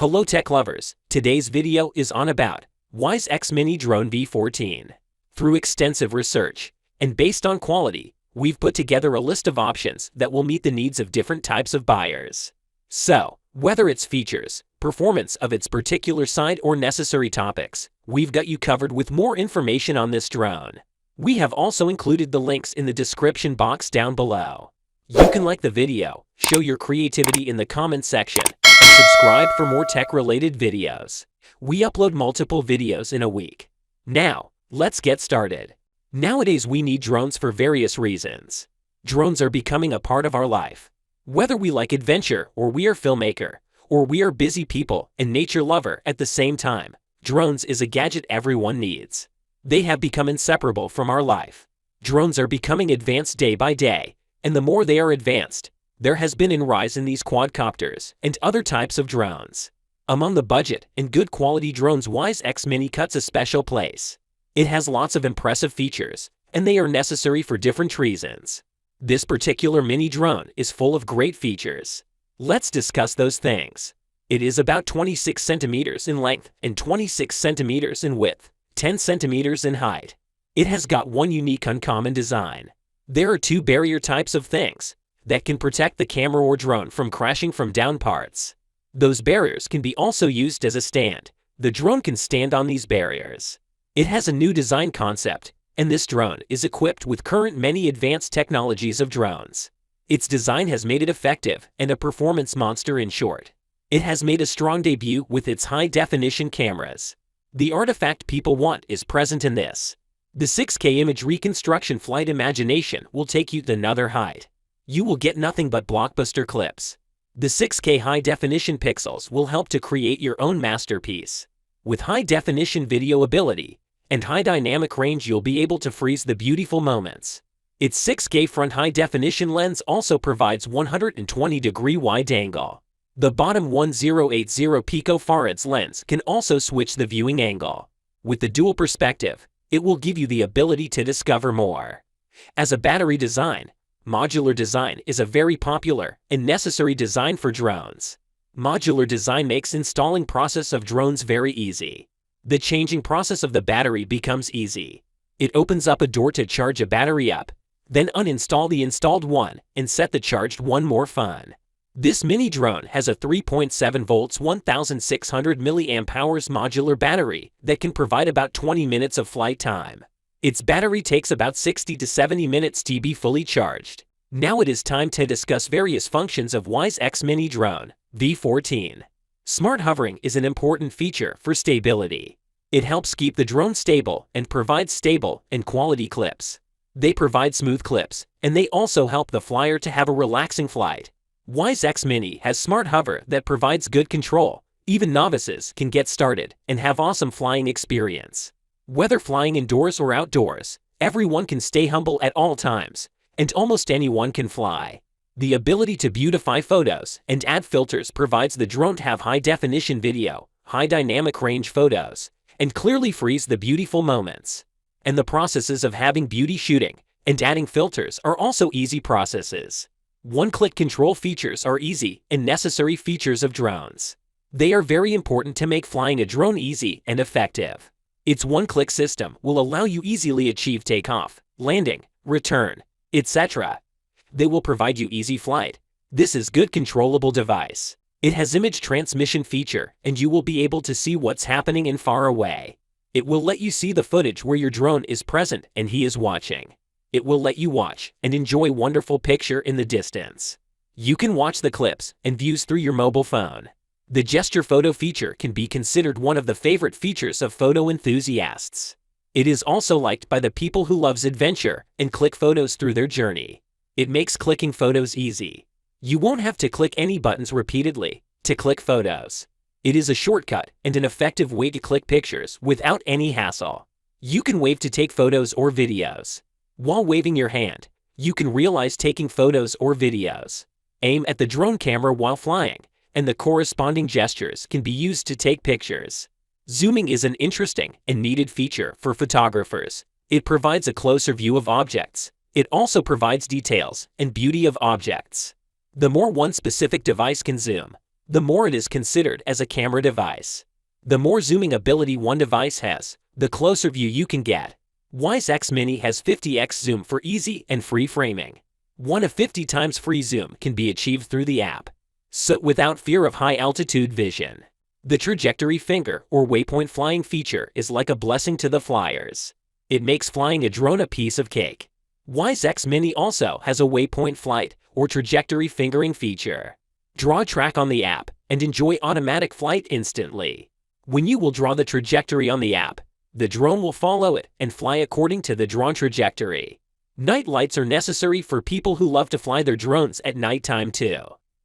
Hello tech lovers, today's video is on about Wyze X Mini Drone V-14. Through extensive research, and based on quality, we've put together a list of options that will meet the needs of different types of buyers. So, whether it's features, performance of its particular side or necessary topics, we've got you covered with more information on this drone. We have also included the links in the description box down below. You can like the video, show your creativity in the comments section, and subscribe for more tech-related videos. We upload multiple videos in a week. Now, let's get started. Nowadays we need drones for various reasons. Drones are becoming a part of our life. Whether we like adventure or we are filmmaker, or we are busy people and nature lover at the same time, drones is a gadget everyone needs. They have become inseparable from our life. Drones are becoming advanced day by day, and the more they are advanced, there has been a rise in these quadcopters and other types of drones. Among the budget and good quality drones, Wyze X Mini cuts a special place. It has lots of impressive features, and they are necessary for different reasons. This particular mini drone is full of great features. Let's discuss those things. It is about 26 centimeters in length and 26 centimeters in width, 10 centimeters in height. It has got one unique uncommon design. There are two barrier types of things that can protect the camera or drone from crashing from down parts. Those barriers can be also used as a stand. The drone can stand on these barriers. It has a new design concept, and this drone is equipped with current many advanced technologies of drones. Its design has made it effective and a performance monster in short. It has made a strong debut with its high-definition cameras. The artifact people want is present in this. The 6K image reconstruction flight imagination will take you to another height. You will get nothing but blockbuster clips. The 6K high-definition pixels will help to create your own masterpiece. With high-definition video ability and high dynamic range, you'll be able to freeze the beautiful moments. Its 6K front high-definition lens also provides 120-degree wide angle. The bottom 1080 picofarads lens can also switch the viewing angle. With the dual perspective, it will give you the ability to discover more. As a battery design, modular design is a very popular and necessary design for drones. Modular design makes installing process of drones very easy. The changing process of the battery becomes easy. It opens up a door to charge a battery up, then uninstall the installed one and set the charged one more fun. This mini drone has a 3.7 volts 1600 mAh modular battery that can provide about 20 minutes of flight time. Its battery takes about 60 to 70 minutes to be fully charged. Now it is time to discuss various functions of Wyze X Mini Drone V-14. Smart hovering is an important feature for stability. It helps keep the drone stable and provides stable and quality clips. They provide smooth clips, and they also help the flyer to have a relaxing flight. Wyze X Mini has smart hover that provides good control. Even novices can get started and have awesome flying experience. Whether flying indoors or outdoors, everyone can stay humble at all times, and almost anyone can fly. The ability to beautify photos and add filters provides the drone to have high-definition video, high dynamic range photos, and clearly freeze the beautiful moments. And the processes of having beauty shooting and adding filters are also easy processes. One-click control features are easy and necessary features of drones. They are very important to make flying a drone easy and effective. Its one-click system will allow you easily achieve takeoff, landing, return, etc. They will provide you easy flight. This is good controllable device. It has image transmission feature, and you will be able to see what's happening in far away. It will let you see the footage where your drone is present and he is watching. It will let you watch and enjoy wonderful picture in the distance. You can watch the clips and views through your mobile phone. The gesture photo feature can be considered one of the favorite features of photo enthusiasts. It is also liked by the people who loves adventure and click photos through their journey. It makes clicking photos easy. You won't have to click any buttons repeatedly to click photos. It is a shortcut and an effective way to click pictures without any hassle. You can wave to take photos or videos. While waving your hand, you can realize taking photos or videos. Aim at the drone camera while flying, and the corresponding gestures can be used to take pictures. Zooming is an interesting and needed feature for photographers. It provides a closer view of objects. It also provides details and beauty of objects. The more one specific device can zoom, the more it is considered as a camera device. The more zooming ability one device has, the closer view you can get. Wyze X Mini has 50x zoom for easy and free framing. 1 to 50 times free zoom can be achieved through the app, so without fear of high-altitude vision. The trajectory finger or waypoint flying feature is like a blessing to the flyers. It makes flying a drone a piece of cake. Wyze X Mini also has a waypoint flight or trajectory fingering feature. Draw a track on the app and enjoy automatic flight instantly. When you will draw the trajectory on the app, the drone will follow it and fly according to the drawn trajectory. Night lights are necessary for people who love to fly their drones at nighttime too.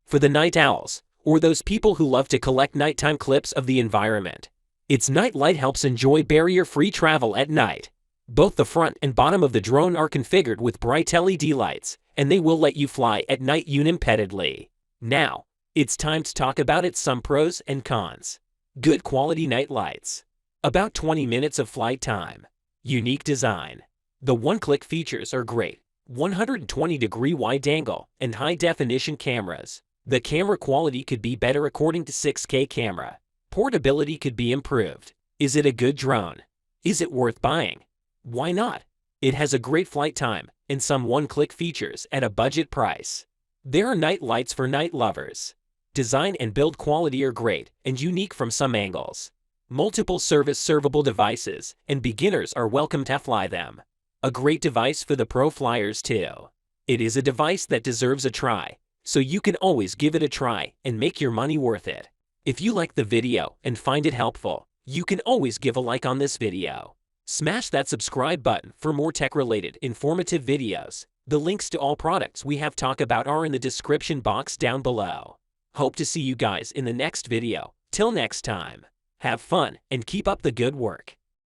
For the night owls, or those people who love to collect nighttime clips of the environment, its night light helps enjoy barrier-free travel at night. Both the front and bottom of the drone are configured with bright LED lights, and they will let you fly at night unimpededly. Now, it's time to talk about some pros and cons. Good quality night lights. About 20 minutes of flight time. Unique design. The one-click features are great. 120-degree wide angle and high-definition cameras. The camera quality could be better according to 6K camera. Portability could be improved. Is it a good drone? Is it worth buying? Why not? It has a great flight time and some one-click features at a budget price. There are night lights for night lovers. Design and build quality are great and unique from some angles. Multiple serviceable devices, and beginners are welcome to fly them. A great device for the pro flyers too. It is a device that deserves a try, so you can always give it a try and make your money worth it. If you like the video and find it helpful, you can always give a like on this video. Smash that subscribe button for more tech-related informative videos. The links to all products we have talked about are in the description box down below. Hope to see you guys in the next video. Till next time, have fun and keep up the good work.